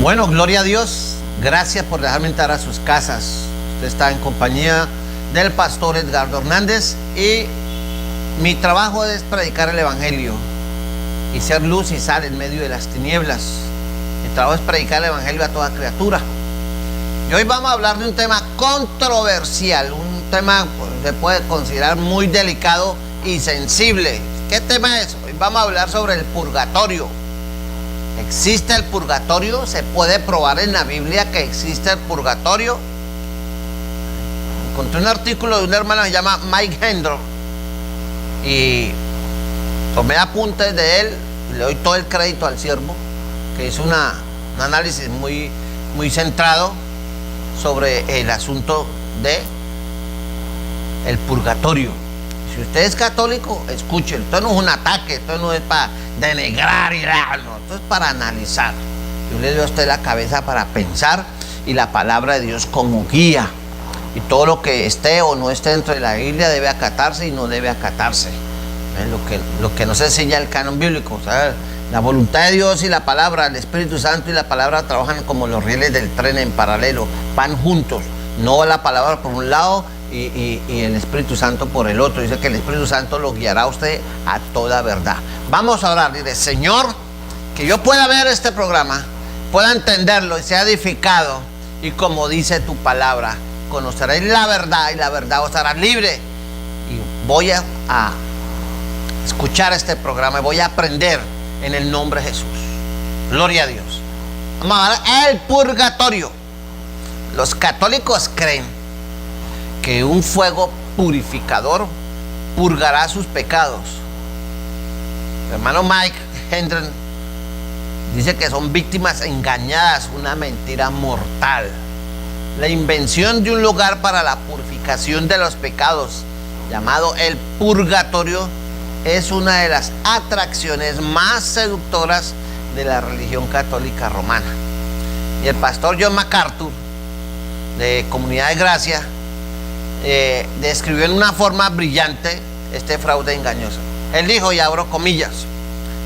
Bueno, gloria a Dios. Gracias por dejarme entrar a sus casas. Usted está en compañía del pastor Edgardo Hernández y mi trabajo es predicar el evangelio y ser luz y sal en medio de las tinieblas. Mi trabajo es predicar el evangelio a toda criatura. Y hoy vamos a hablar de un tema controversial, un tema que se puede considerar muy delicado y sensible. ¿Qué tema es? Hoy vamos a hablar sobre el purgatorio. ¿Existe el purgatorio? ¿Se puede probar en la Biblia que existe el purgatorio? Encontré un artículo de un hermano que se llama Mike Hendron y tomé apuntes de él y le doy todo el crédito al siervo, que hizo un análisis muy centrado sobre el asunto de el purgatorio. Si usted es católico, escuche, esto no es un ataque, esto no es para denigrar y no, esto es para analizar. Yo le doy a usted la cabeza para pensar y la palabra de Dios como guía. Y todo lo que esté o no esté dentro de la Biblia debe acatarse y no debe acatarse. Lo que nos enseña el canon bíblico, ¿sabes? La voluntad de Dios y la palabra, el Espíritu Santo y la palabra trabajan como los rieles del tren en paralelo, van juntos, no la palabra por un lado y el Espíritu Santo por el otro. Dice que el Espíritu Santo lo guiará a usted a toda verdad. Vamos a orar, dile: Señor, que yo pueda ver este programa, pueda entenderlo y sea edificado, y como dice tu palabra, conoceréis la verdad y la verdad os hará libre. Y voy a escuchar este programa y voy a aprender en el nombre de Jesús. Gloria a Dios. Vamos a ver el purgatorio. Los católicos creen que un fuego purificador purgará sus pecados. El hermano Mike Hendron dice que son víctimas engañadas, una mentira mortal. La invención de un lugar para la purificación de los pecados, llamado el purgatorio, es una de las atracciones más seductoras de la religión católica romana. Y el pastor John MacArthur, de Comunidad de Gracia, describió en una forma brillante este fraude engañoso. Él dijo, y abro comillas,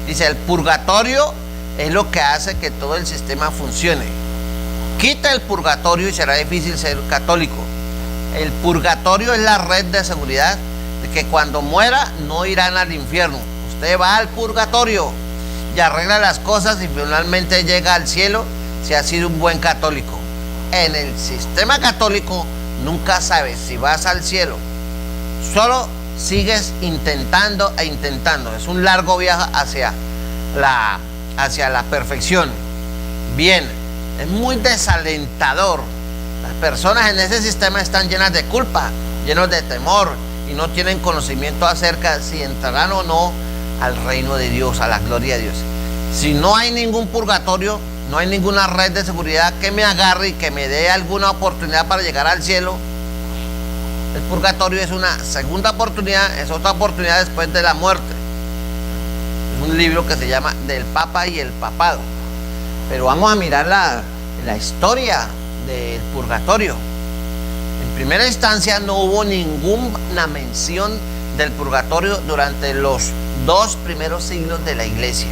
dice: el purgatorio es lo que hace que todo el sistema funcione. Quita el purgatorio y será difícil ser católico. El purgatorio es la red de seguridad de que cuando muera no irán al infierno. Usted va al purgatorio y arregla las cosas y finalmente llega al cielo si ha sido un buen católico. En el sistema católico nunca sabes si vas al cielo, solo sigues intentando e intentando. Es un largo viaje hacia la perfección. Bien, es muy desalentador. Las personas en ese sistema están llenas de culpa, llenos de temor y no tienen conocimiento acerca de si entrarán o no al reino de Dios, a la gloria de Dios. Si no hay ningún purgatorio, no hay ninguna red de seguridad que me agarre y que me dé alguna oportunidad para llegar al cielo. El purgatorio es una segunda oportunidad, es otra oportunidad después de la muerte. Es un libro que se llama Del Papa y el Papado. Pero vamos a mirar la historia del purgatorio. En primera instancia no hubo ninguna mención del purgatorio durante los 2 primeros siglos de la iglesia.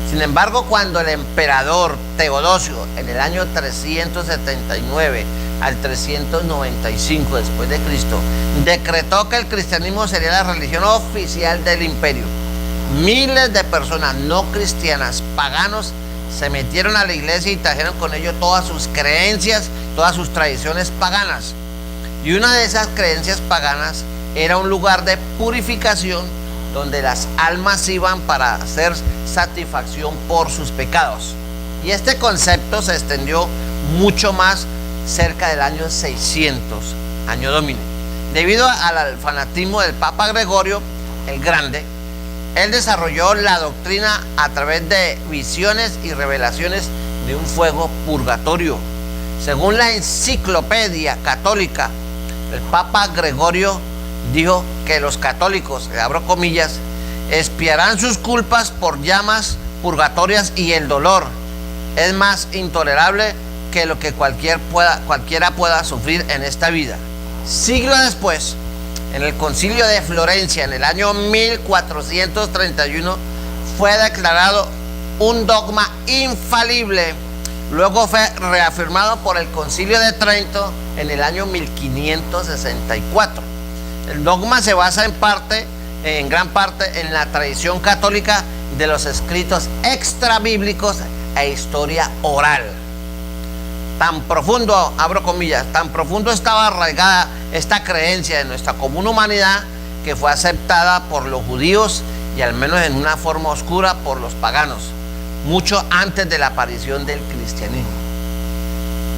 Sin embargo, cuando el emperador Teodosio, en el año 379 al 395 después de Cristo, decretó que el cristianismo sería la religión oficial del imperio, miles de personas no cristianas, paganos, se metieron a la iglesia y trajeron con ello todas sus creencias, todas sus tradiciones paganas. Y una de esas creencias paganas era un lugar de purificación donde las almas iban para hacer satisfacción por sus pecados. Y este concepto se extendió mucho más cerca del año 600, año Domini. Debido al fanatismo del Papa Gregorio el Grande, él desarrolló la doctrina a través de visiones y revelaciones de un fuego purgatorio. Según la enciclopedia católica, el Papa Gregorio dijo que los católicos, abro comillas, expiarán sus culpas por llamas purgatorias y el dolor es más intolerable que lo que cualquiera pueda sufrir en esta vida. Siglos después, en el Concilio de Florencia, en el año 1431, fue declarado un dogma infalible Luego fue reafirmado por el Concilio de Trento en el año 1564. El dogma se basa en gran parte en la tradición católica de los escritos extrabíblicos e historia oral. Tan profundo, abro comillas, tan profundo estaba arraigada esta creencia en nuestra común humanidad que fue aceptada por los judíos y al menos en una forma oscura por los paganos, mucho antes de la aparición del cristianismo.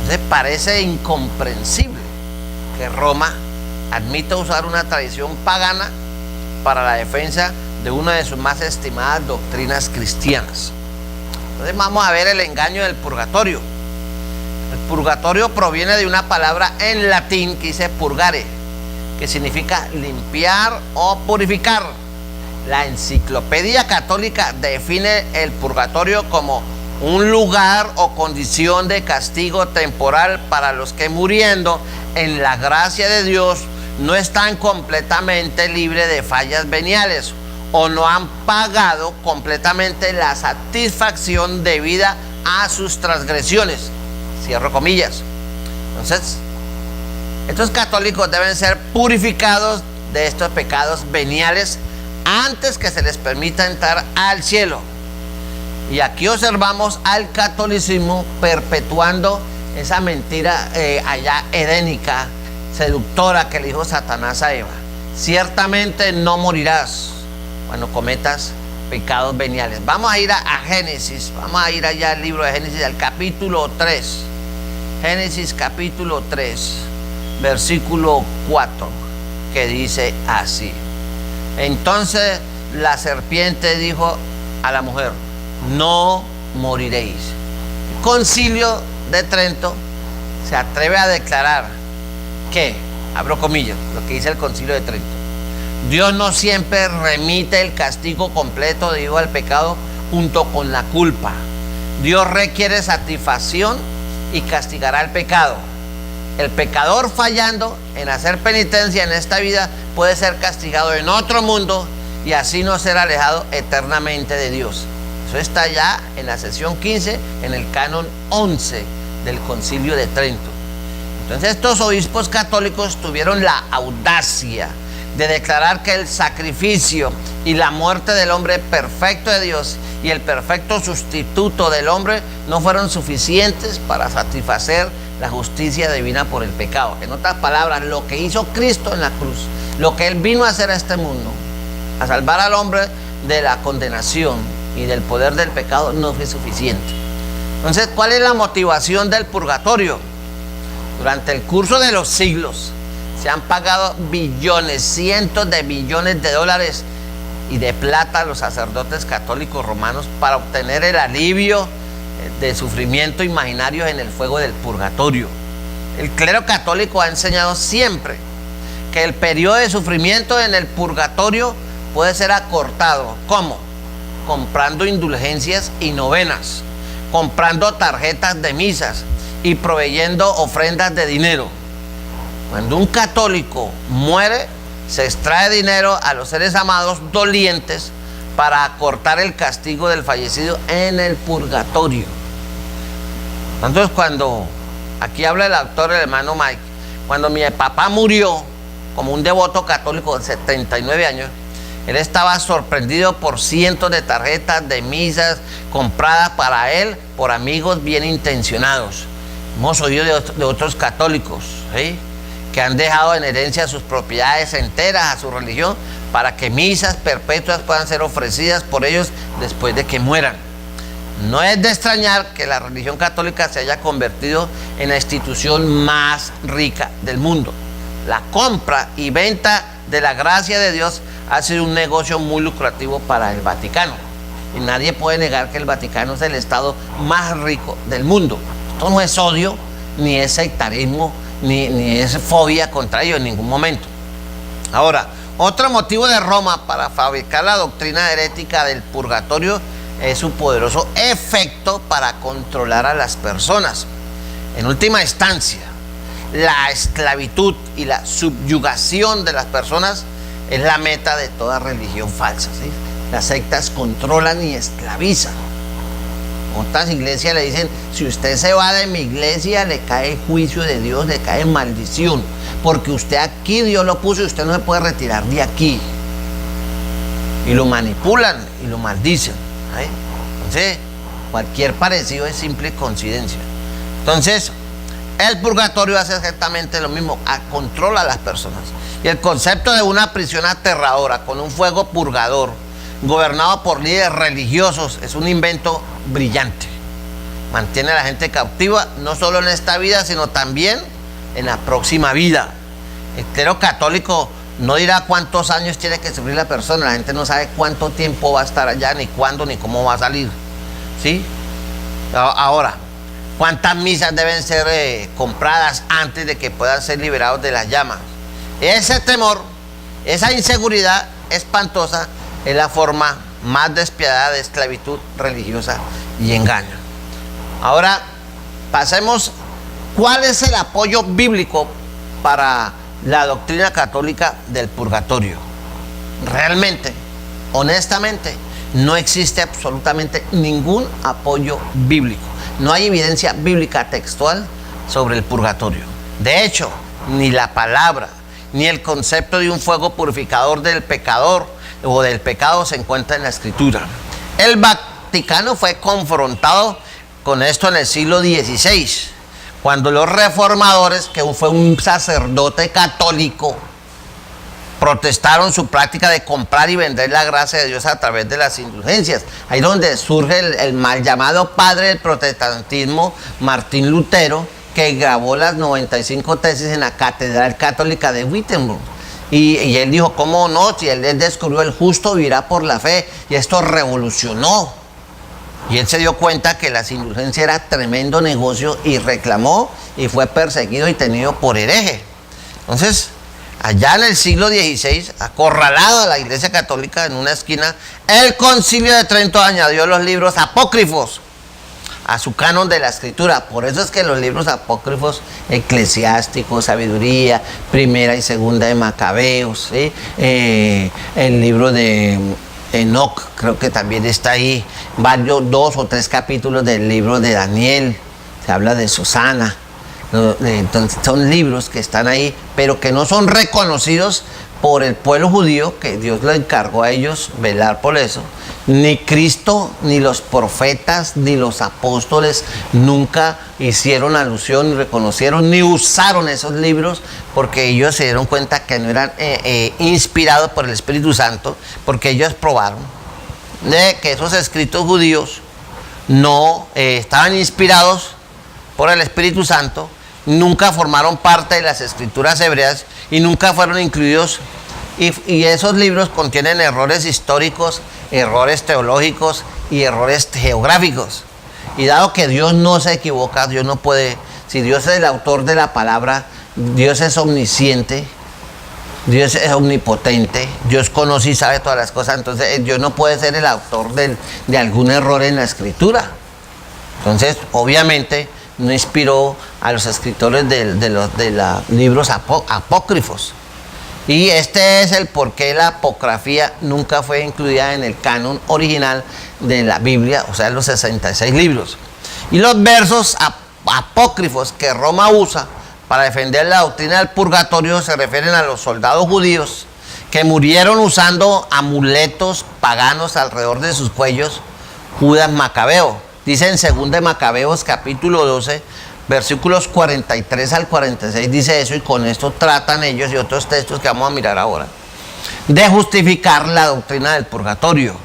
Entonces parece incomprensible que Roma admita usar una tradición pagana para la defensa de una de sus más estimadas doctrinas cristianas. Entonces vamos a ver el engaño del purgatorio. El purgatorio proviene de una palabra en latín que dice purgare, que significa limpiar o purificar. La Enciclopedia Católica define el purgatorio como un lugar o condición de castigo temporal para los que, muriendo en la gracia de Dios, no están completamente libres de fallas veniales o no han pagado completamente la satisfacción debida a sus transgresiones. Cierro comillas. Entonces, estos católicos deben ser purificados de estos pecados veniales antes que se les permita entrar al cielo. Y aquí observamos al catolicismo perpetuando esa mentira allá edénica, seductora que le dijo Satanás a Eva. Ciertamente no morirás cuando cometas pecados veniales. Vamos a ir a Génesis, vamos a ir allá al libro de Génesis, al capítulo 3. Génesis capítulo 3, versículo 4, que dice así: entonces la serpiente dijo a la mujer: no moriréis. El Concilio de Trento se atreve a declarar que, abro comillas, lo que dice el Concilio de Trento: Dios no siempre remite el castigo completo debido al pecado junto con la culpa. Dios requiere satisfacción y castigará el pecado. El pecador, fallando en hacer penitencia en esta vida, puede ser castigado en otro mundo y así no ser alejado eternamente de Dios. Eso está ya en la sección 15, en el canon 11 del Concilio de Trento. Entonces estos obispos católicos tuvieron la audacia de declarar que el sacrificio y la muerte del hombre perfecto de Dios y el perfecto sustituto del hombre no fueron suficientes para satisfacer la justicia divina por el pecado. En otras palabras, lo que hizo Cristo en la cruz, lo que Él vino a hacer a este mundo, a salvar al hombre de la condenación y del poder del pecado, no fue suficiente. Entonces, ¿cuál es la motivación del purgatorio? Durante el curso de los siglos se han pagado billones, cientos de billones de dólares y de plata a los sacerdotes católicos romanos para obtener el alivio de sufrimiento imaginario en el fuego del purgatorio. El clero católico ha enseñado siempre que el periodo de sufrimiento en el purgatorio puede ser acortado. ¿Cómo? Comprando indulgencias y novenas, comprando tarjetas de misas y proveyendo ofrendas de dinero. Cuando un católico muere, se extrae dinero a los seres amados dolientes para acortar el castigo del fallecido en el purgatorio. Entonces, cuando aquí habla el autor, el hermano Mike, cuando mi papá murió como un devoto católico de 79 años, él estaba sorprendido por cientos de tarjetas de misas compradas para él por amigos bien intencionados. Hemos oído de otros católicos, ¿sí?, que han dejado en herencia sus propiedades enteras a su religión para que misas perpetuas puedan ser ofrecidas por ellos después de que mueran. No es de extrañar que la religión católica se haya convertido en la institución más rica del mundo. La compra y venta de la gracia de Dios ha sido un negocio muy lucrativo para el Vaticano. Y nadie puede negar que el Vaticano es el estado más rico del mundo. Esto no es odio, ni es sectarismo, ni es fobia contra ellos en ningún momento. Ahora, otro motivo de Roma para fabricar la doctrina herética del purgatorio es su poderoso efecto para controlar a las personas. En última instancia, la esclavitud y la subyugación de las personas es la meta de toda religión falsa, ¿sí? Las sectas controlan y esclavizan. Otras iglesias le dicen, si usted se va de mi iglesia, le cae juicio de Dios, le cae maldición, porque usted aquí Dios lo puso y usted no se puede retirar de aquí. Y lo manipulan y lo maldicen. ¿Sí? Entonces, cualquier parecido es simple coincidencia. Entonces, el purgatorio hace exactamente lo mismo, controla a las personas. Y el concepto de una prisión aterradora con un fuego purgador, gobernado por líderes religiosos, es un invento brillante. Mantiene a la gente cautiva, no solo en esta vida, sino también en la próxima vida. El clero católico no dirá cuántos años tiene que sufrir la persona, la gente no sabe cuánto tiempo va a estar allá, ni cuándo, ni cómo va a salir. ¿Sí? Ahora, ¿cuántas misas deben ser compradas antes de que puedan ser liberados de las llamas? Ese temor, esa inseguridad espantosa es la forma más despiadada de esclavitud religiosa y engaño. Ahora, pasemos, ¿cuál es el apoyo bíblico para la doctrina católica del purgatorio? Realmente, honestamente, no existe absolutamente ningún apoyo bíblico. No hay evidencia bíblica textual sobre el purgatorio. De hecho, ni la palabra, ni el concepto de un fuego purificador del pecador o del pecado se encuentra en la Escritura. El Vaticano fue confrontado con esto en el siglo XVI, cuando los reformadores, que fue un sacerdote católico, protestaron su práctica de comprar y vender la gracia de Dios a través de las indulgencias. Ahí donde surge el mal llamado padre del protestantismo, Martín Lutero, que grabó las 95 tesis en la Catedral Católica de Wittenberg. Y él dijo, ¿cómo no? Si él descubrió el justo vivirá por la fe. Y esto revolucionó. Y él se dio cuenta que las indulgencias era tremendo negocio y reclamó y fue perseguido y tenido por hereje. Entonces, allá en el siglo XVI, acorralado a la Iglesia Católica en una esquina, el Concilio de Trento añadió los libros apócrifos a su canon de la Escritura. Por eso es que los libros apócrifos, Eclesiásticos, Sabiduría, Primera y Segunda de Macabeos, ¿sí? El libro de Enoc, creo que también está ahí, varios, 2 o 3 capítulos del libro de Daniel, se habla de Susana. Entonces son libros que están ahí, pero que no son reconocidos por el pueblo judío, que Dios le encargó a ellos velar por eso. Ni Cristo, ni los profetas, ni los apóstoles nunca hicieron alusión, ni reconocieron, ni usaron esos libros, porque ellos se dieron cuenta que no eran inspirados por el Espíritu Santo, porque ellos probaron de que esos escritos judíos no estaban inspirados por el Espíritu Santo, nunca formaron parte de las escrituras hebreas y nunca fueron incluidos. Y esos libros contienen errores históricos, errores teológicos y errores geográficos. Y dado que Dios no se equivoca, Dios no puede, si Dios es el autor de la palabra, Dios es omnisciente, Dios es omnipotente, Dios conoce y sabe todas las cosas, entonces Dios no puede ser el autor de algún error en la escritura. Entonces, obviamente, no inspiró a los escritores de los libros apócrifos. Y este es el por qué la apocrafía nunca fue incluida en el canon original de la Biblia, o sea, los 66 libros. Y los versos apócrifos que Roma usa para defender la doctrina del purgatorio se refieren a los soldados judíos que murieron usando amuletos paganos alrededor de sus cuellos, Judas Macabeo. Dice en 2 de Macabeos capítulo 12, versículos 43 al 46, dice eso, y con esto tratan ellos y otros textos que vamos a mirar ahora, de justificar la doctrina del purgatorio.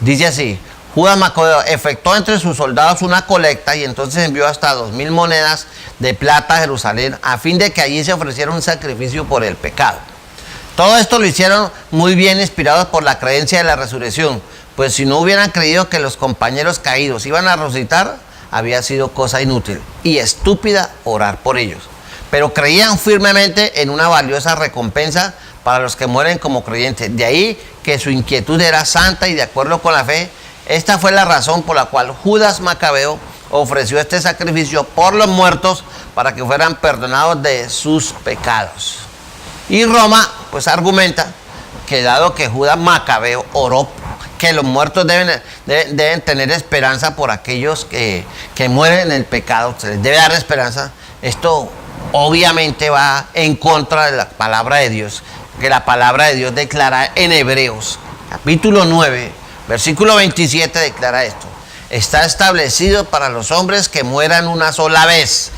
Dice así: Judas Macabeo efectuó entre sus soldados una colecta y entonces envió hasta 2000 monedas de plata a Jerusalén a fin de que allí se ofreciera un sacrificio por el pecado. Todo esto lo hicieron muy bien inspirados por la creencia de la resurrección, pues si no hubieran creído que los compañeros caídos iban a resucitar, había sido cosa inútil y estúpida orar por ellos. Pero creían firmemente en una valiosa recompensa para los que mueren como creyentes. De ahí que su inquietud era santa y de acuerdo con la fe. Esta fue la razón por la cual Judas Macabeo ofreció este sacrificio por los muertos para que fueran perdonados de sus pecados. Y Roma pues argumenta que dado que Judas Macabeo oró que los muertos deben tener esperanza por aquellos que mueren en el pecado. Se les debe dar esperanza. Esto obviamente va en contra de la palabra de Dios, que la palabra de Dios declara en Hebreos, capítulo 9, versículo 27, declara esto: está establecido para los hombres que mueran una sola vez,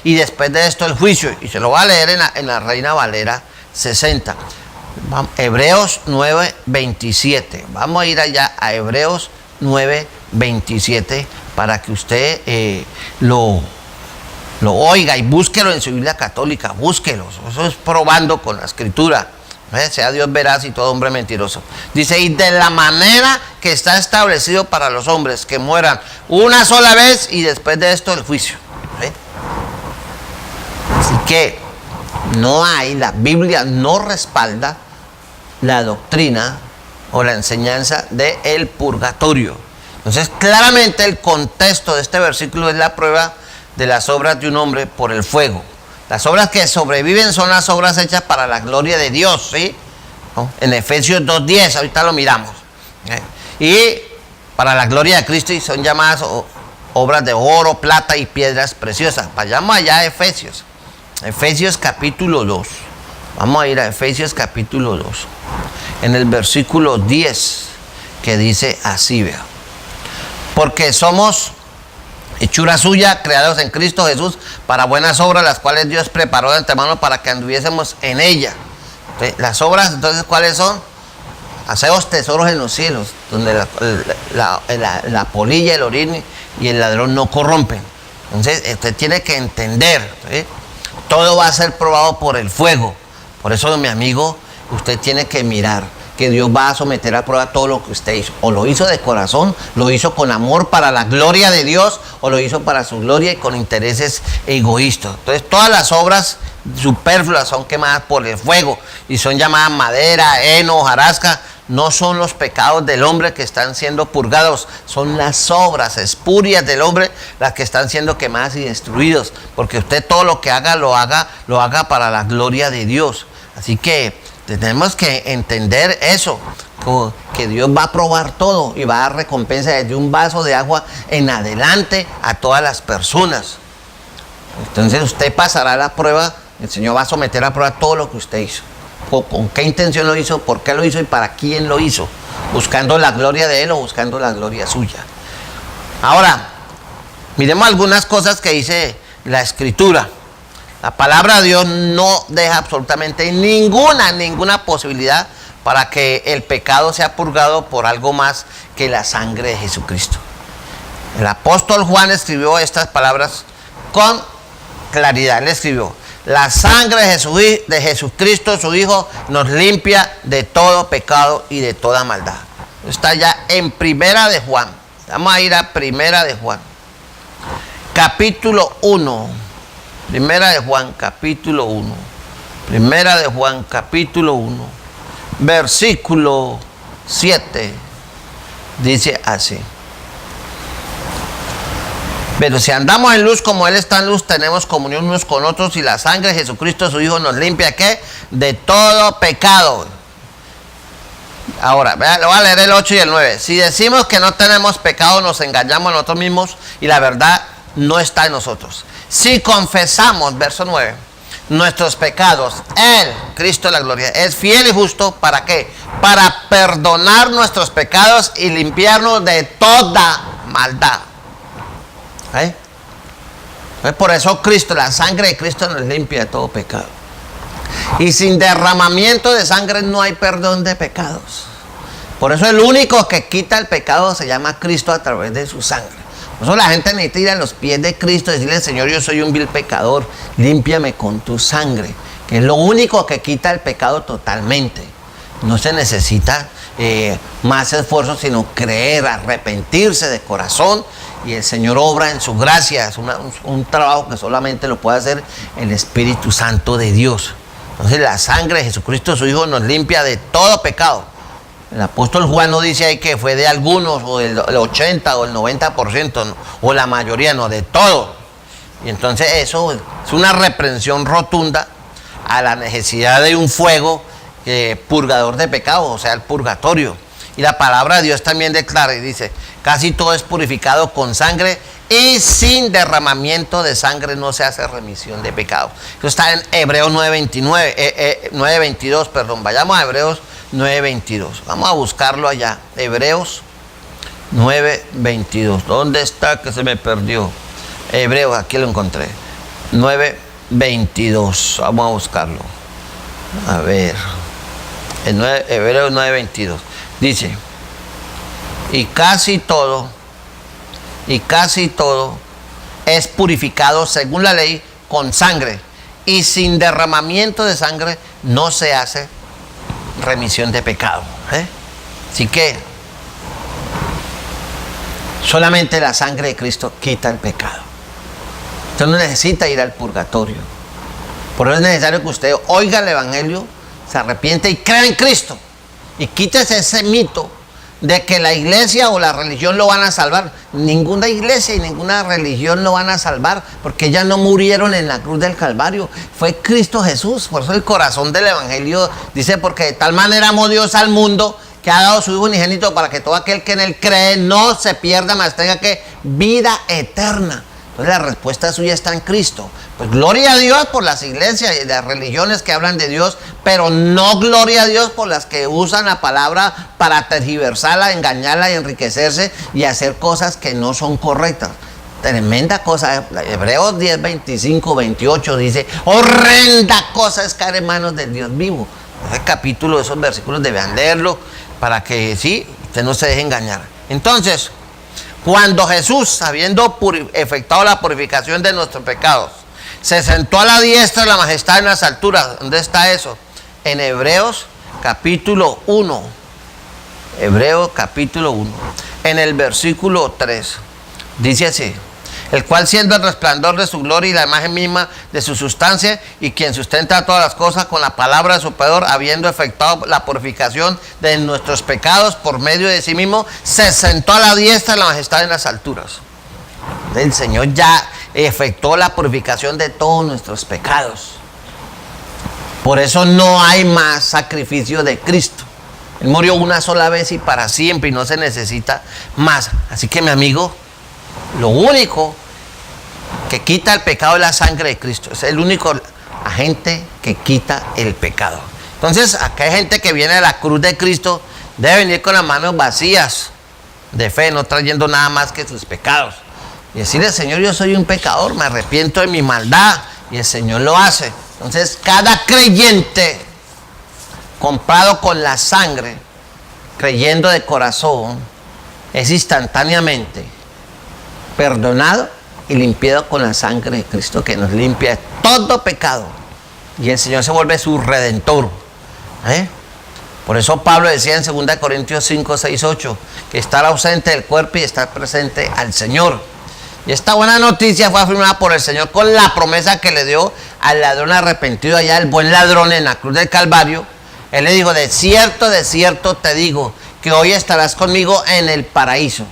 y después de esto el juicio. Y se lo voy a leer en la Reina Valera 60. Hebreos 9, 27. Vamos a ir allá a Hebreos 9, 27 para que usted lo oiga y búsquelo en su Biblia católica. Búsquelo. Eso es probando con la escritura. Sea Dios veraz y todo hombre mentiroso. Dice: y de la manera que está establecido para los hombres que mueran una sola vez y después de esto el juicio. Así que la Biblia no respalda la doctrina o la enseñanza del purgatorio. Entonces, claramente el contexto de este versículo es la prueba de las obras de un hombre por el fuego. Las obras que sobreviven son las obras hechas para la gloria de Dios, ¿sí? ¿No? En Efesios 2:10, ahorita lo miramos. Y para la gloria de Cristo, y son llamadas obras de oro, plata y piedras preciosas. Vayamos allá a Efesios. Efesios capítulo 2. Vamos a ir a Efesios capítulo 2. En el versículo 10, que dice así, vea: porque somos hechura suya, creados en Cristo Jesús para buenas obras, las cuales Dios preparó de antemano para que anduviésemos en ella. Entonces, las obras, entonces, ¿cuáles son? Haceos tesoros en los cielos, donde la polilla, el orín y el ladrón no corrompen. Entonces, usted tiene que entender, ¿sí? Todo va a ser probado por el fuego. Por eso, mi amigo, usted tiene que mirar que Dios va a someter a prueba todo lo que usted hizo. O lo hizo de corazón, lo hizo con amor para la gloria de Dios, o lo hizo para su gloria y con intereses egoístas. Entonces, todas las obras superfluas son quemadas por el fuego y son llamadas madera, heno, hojarasca. No son los pecados del hombre que están siendo purgados, son las obras espurias del hombre las que están siendo quemadas y destruidas, porque usted todo lo que haga, lo haga para la gloria de Dios. Así que tenemos que entender eso, que Dios va a probar todo y va a dar recompensa desde un vaso de agua en adelante a todas las personas. Entonces usted pasará la prueba, el Señor va a someter a prueba todo lo que usted hizo. ¿Con qué intención lo hizo? ¿Por qué lo hizo? ¿Y para quién lo hizo? ¿Buscando la gloria de Él o buscando la gloria suya? Ahora, miremos algunas cosas que dice la Escritura. La palabra de Dios no deja absolutamente ninguna posibilidad para que el pecado sea purgado por algo más que la sangre de Jesucristo. El apóstol Juan escribió estas palabras con claridad. Él escribió: la sangre de Jesucristo, su Hijo, nos limpia de todo pecado y de toda maldad. Está ya en Primera de Juan. Vamos a ir a Primera de Juan, capítulo 1. Primera de Juan, capítulo 1. Primera de Juan, capítulo 1, versículo 7. Dice así: pero si andamos en luz como Él está en luz, tenemos comunión unos con otros, y la sangre de Jesucristo, su Hijo, nos limpia, ¿qué? De todo pecado. Ahora, le voy a leer el 8 y el 9. Si decimos que no tenemos pecado, nos engañamos a nosotros mismos y la verdad no está en nosotros. Si confesamos, verso 9, nuestros pecados, Él, Cristo de la gloria, es fiel y justo, ¿para qué? Para perdonar nuestros pecados y limpiarnos de toda maldad. Por eso Cristo, la sangre de Cristo nos limpia de todo pecado. Y sin derramamiento de sangre no hay perdón de pecados. Por eso el único que quita el pecado se llama Cristo a través de su sangre. Por eso la gente necesita ir a los pies de Cristo y decirle: Señor, yo soy un vil pecador, límpiame con tu sangre, que es lo único que quita el pecado totalmente. No se necesita más esfuerzo, sino creer, arrepentirse de corazón, y el Señor obra en su gracia. Es un trabajo que solamente lo puede hacer el Espíritu Santo de Dios. Entonces la sangre de Jesucristo, su Hijo, nos limpia de todo pecado. El apóstol Juan no dice ahí que fue de algunos, o el 80 o el 90%, ¿no? O la mayoría, no, de todo. Y entonces eso es una reprensión rotunda a la necesidad de un fuego purgador de pecados, o sea, el purgatorio. Y la palabra de Dios también declara y dice, casi todo es purificado con sangre y sin derramamiento de sangre no se hace remisión de pecados. Eso está en Hebreos 9:22, perdón. Vayamos a Hebreos 9:22. Vamos a buscarlo allá. Hebreos 9:22. ¿Dónde está que se me perdió? Hebreos, aquí lo encontré. 9:22. Vamos a buscarlo. A ver. Hebreos 9:22. Dice, y casi todo es purificado según la ley con sangre, y sin derramamiento de sangre no se hace remisión de pecado. Así que solamente la sangre de Cristo quita el pecado. Usted no necesita ir al purgatorio. Por eso es necesario que usted oiga el Evangelio, se arrepiente y crea en Cristo. Y quítese ese mito de que la iglesia o la religión lo van a salvar. Ninguna iglesia y ninguna religión lo van a salvar, porque ya no murieron en la cruz del Calvario. Fue Cristo Jesús. Por eso el corazón del Evangelio dice, porque de tal manera amó Dios al mundo que ha dado su Hijo unigénito para que todo aquel que en él cree no se pierda, mas tenga que vida eterna. Entonces la respuesta suya está en Cristo. Pues gloria a Dios por las iglesias y las religiones que hablan de Dios, pero no gloria a Dios por las que usan la palabra para tergiversarla, engañarla y enriquecerse y hacer cosas que no son correctas. Tremenda cosa. Hebreos 10, 25, 28 dice, horrenda cosa es caer en manos del Dios vivo. Ese capítulo, esos versículos deben leerlo para que sí, usted no se deje engañar. Entonces, cuando Jesús, habiendo efectuado la purificación de nuestros pecados, se sentó a la diestra de la majestad en las alturas. ¿Dónde está eso? En Hebreos capítulo 1. Hebreos capítulo 1. En el versículo 3. Dice así, el cual siendo el resplandor de su gloria y la imagen misma de su sustancia, y quien sustenta todas las cosas con la palabra de su poder, habiendo efectuado la purificación de nuestros pecados por medio de sí mismo, se sentó a la diestra de la majestad en las alturas. El Señor ya efectuó la purificación de todos nuestros pecados. Por eso no hay más sacrificio de Cristo. Él murió una sola vez y para siempre, y no se necesita más. Así que, mi amigo, lo único que quita el pecado es la sangre de Cristo. Es el único agente que quita el pecado. Entonces, acá hay gente que viene a la cruz de Cristo, debe venir con las manos vacías de fe, no trayendo nada más que sus pecados. Y decirle, Señor, yo soy un pecador, me arrepiento de mi maldad. Y el Señor lo hace. Entonces, cada creyente comprado con la sangre, creyendo de corazón, es instantáneamente perdonado y limpiado con la sangre de Cristo, que nos limpia de todo pecado. Y el Señor se vuelve su redentor. Por eso Pablo decía en 2 Corintios 5, 6, 8, que estar ausente del cuerpo y estar presente al Señor. Y esta buena noticia fue afirmada por el Señor con la promesa que le dio al ladrón arrepentido allá, el buen ladrón en la cruz del Calvario. Él le dijo, de cierto te digo, que hoy estarás conmigo en el paraíso.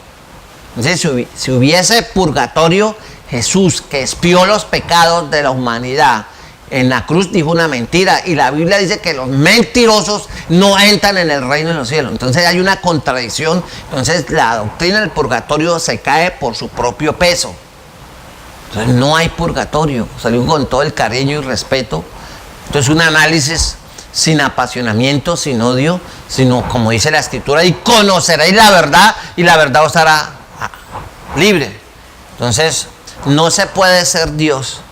Entonces, si hubiese purgatorio, Jesús, que expió los pecados de la humanidad, en la cruz dijo una mentira, y la Biblia dice que los mentirosos no entran en el reino de los cielos. Entonces hay una contradicción. Entonces la doctrina del purgatorio se cae por su propio peso. Entonces no hay purgatorio. Salió con todo el cariño y respeto. Entonces un análisis sin apasionamiento, sin odio, sino como dice la Escritura, y conoceréis la verdad y la verdad os hará libre. Entonces no se puede ser Dios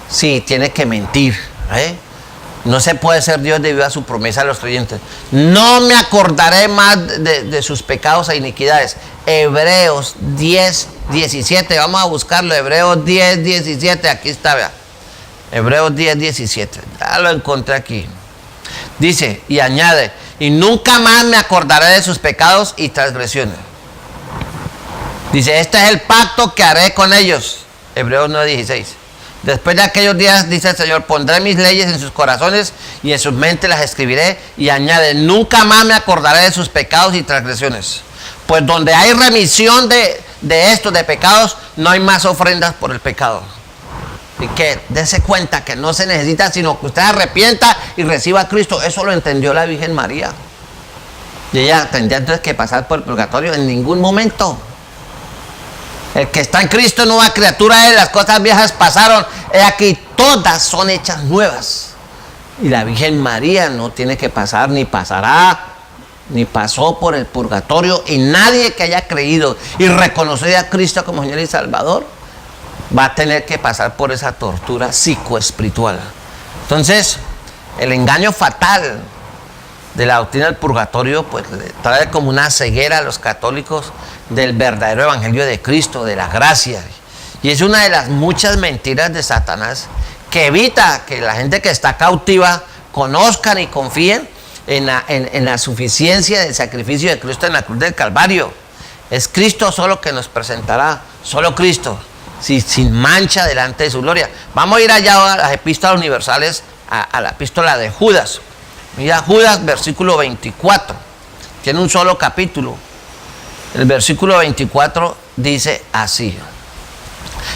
si tiene que mentir. No se puede ser Dios debido a su promesa a los creyentes. No me acordaré más de sus pecados e iniquidades. Hebreos 10, 17. Vamos a buscarlo. Hebreos 10, 17. Aquí está, vea. Hebreos 10, 17. Ya lo encontré aquí. Dice y añade, y nunca más me acordaré de sus pecados y transgresiones. Dice, este es el pacto que haré con ellos. Hebreos 9, 16. Después de aquellos días, dice el Señor, pondré mis leyes en sus corazones y en sus mentes las escribiré. Y añade, nunca más me acordaré de sus pecados y transgresiones. Pues donde hay remisión de estos, de pecados, no hay más ofrendas por el pecado. y que dése cuenta que no se necesita, sino que usted arrepienta y reciba a Cristo. Eso lo entendió la Virgen María. Y ella tendría entonces que pasar por el purgatorio en ningún momento. El que está en Cristo, nueva criatura es, las cosas viejas pasaron, he aquí todas son hechas nuevas. Y la Virgen María no tiene que pasar, ni pasará, ni pasó por el purgatorio, y nadie que haya creído y reconocido a Cristo como Señor y Salvador va a tener que pasar por esa tortura psicoespiritual. Entonces, el engaño fatal de la doctrina del purgatorio pues trae como una ceguera a los católicos del verdadero evangelio de Cristo, de la gracia, y es una de las muchas mentiras de Satanás que evita que la gente que está cautiva conozcan y confíen en la suficiencia del sacrificio de Cristo en la cruz del Calvario. Es Cristo solo que nos presentará, solo Cristo, sin mancha delante de su gloria. Vamos a ir allá a las epístolas universales, a la epístola de Judas. Mira, Judas, versículo 24, tiene un solo capítulo. El versículo 24 dice así,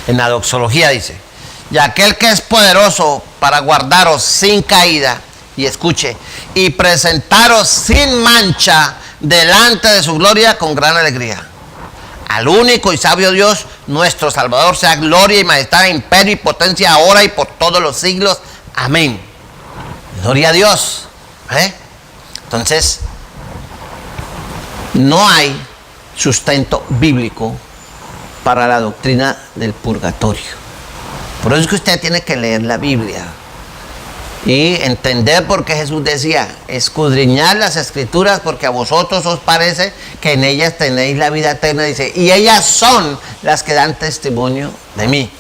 en la doxología dice: y aquel que es poderoso para guardaros sin caída, y escuche, y presentaros sin mancha delante de su gloria con gran alegría. Al único y sabio Dios, nuestro Salvador, sea gloria y majestad, imperio y potencia, ahora y por todos los siglos. Amén. Gloria a Dios. Entonces, no hay sustento bíblico para la doctrina del purgatorio. Por eso es que usted tiene que leer la Biblia y entender por qué Jesús decía: escudriñad las escrituras, porque a vosotros os parece que en ellas tenéis la vida eterna, dice, y ellas son las que dan testimonio de mí.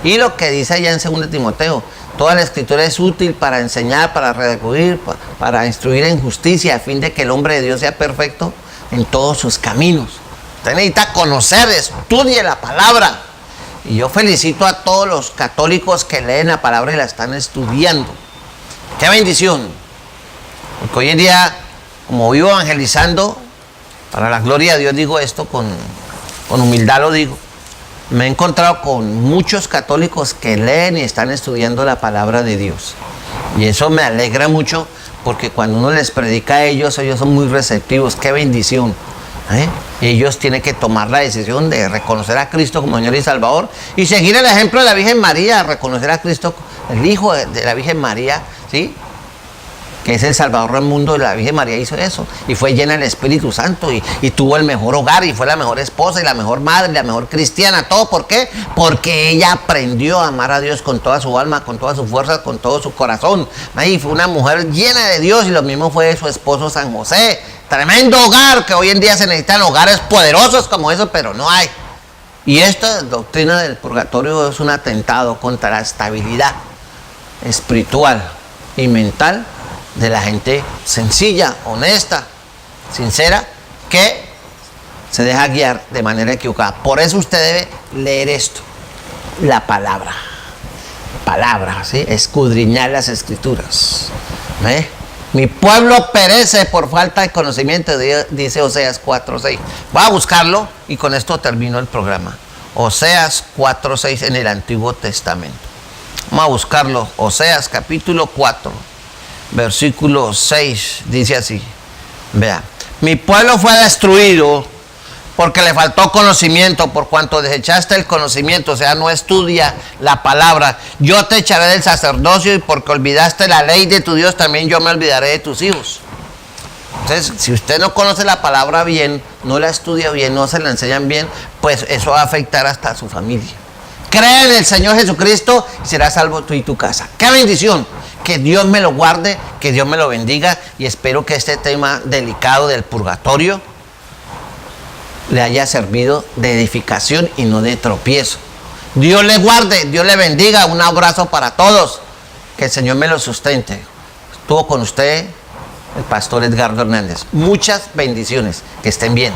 Y lo que dice allá en 2 Timoteo: toda la escritura es útil para enseñar, para redarguir, para instruir en justicia, a fin de que el hombre de Dios sea perfecto en todos sus caminos. Usted necesita conocer, estudie la palabra. Y yo felicito a todos los católicos que leen la palabra y la están estudiando. ¡Qué bendición! Porque hoy en día, como vivo evangelizando, para la gloria de Dios digo esto, con humildad lo digo, me he encontrado con muchos católicos que leen y están estudiando la palabra de Dios. Y eso me alegra mucho, porque cuando uno les predica a ellos son muy receptivos. ¡Qué bendición! Ellos tienen que tomar la decisión de reconocer a Cristo como Señor y Salvador y seguir el ejemplo de la Virgen María, reconocer a Cristo, el Hijo de la Virgen María, ¿sí?, que es el Salvador del mundo. La Virgen María hizo eso y fue llena del Espíritu Santo y tuvo el mejor hogar y fue la mejor esposa y la mejor madre, la mejor cristiana. ¿Todo por qué? Porque ella aprendió a amar a Dios con toda su alma, con toda su fuerza, con todo su corazón. Ahí fue una mujer llena de Dios, y lo mismo fue su esposo San José. Tremendo hogar, que hoy en día se necesitan hogares poderosos como eso, pero no hay. Y esta doctrina del purgatorio es un atentado contra la estabilidad espiritual y mental de la gente sencilla, honesta, sincera, que se deja guiar de manera equivocada. Por eso usted debe leer esto, la palabra, ¿sí? Escudriñar las escrituras. Mi pueblo perece por falta de conocimiento, dice Oseas 4:6. Voy a buscarlo y con esto termino el programa. Oseas 4:6 en el Antiguo Testamento. Vamos a buscarlo. Oseas capítulo 4, versículo 6, dice así. Vea: mi pueblo fue destruido porque le faltó conocimiento, por cuanto desechaste el conocimiento, o sea, no estudia la palabra. Yo te echaré del sacerdocio, y porque olvidaste la ley de tu Dios, también yo me olvidaré de tus hijos. Entonces, si usted no conoce la palabra bien, no la estudia bien, no se la enseñan bien, pues eso va a afectar hasta a su familia. Cree en el Señor Jesucristo y serás salvo tú y tu casa. ¡Qué bendición! Que Dios me lo guarde, que Dios me lo bendiga, y espero que este tema delicado del purgatorio le haya servido de edificación y no de tropiezo. Dios le guarde, Dios le bendiga. Un abrazo para todos. Que el Señor me lo sustente. Estuvo con usted el pastor Edgardo Hernández. Muchas bendiciones. Que estén bien.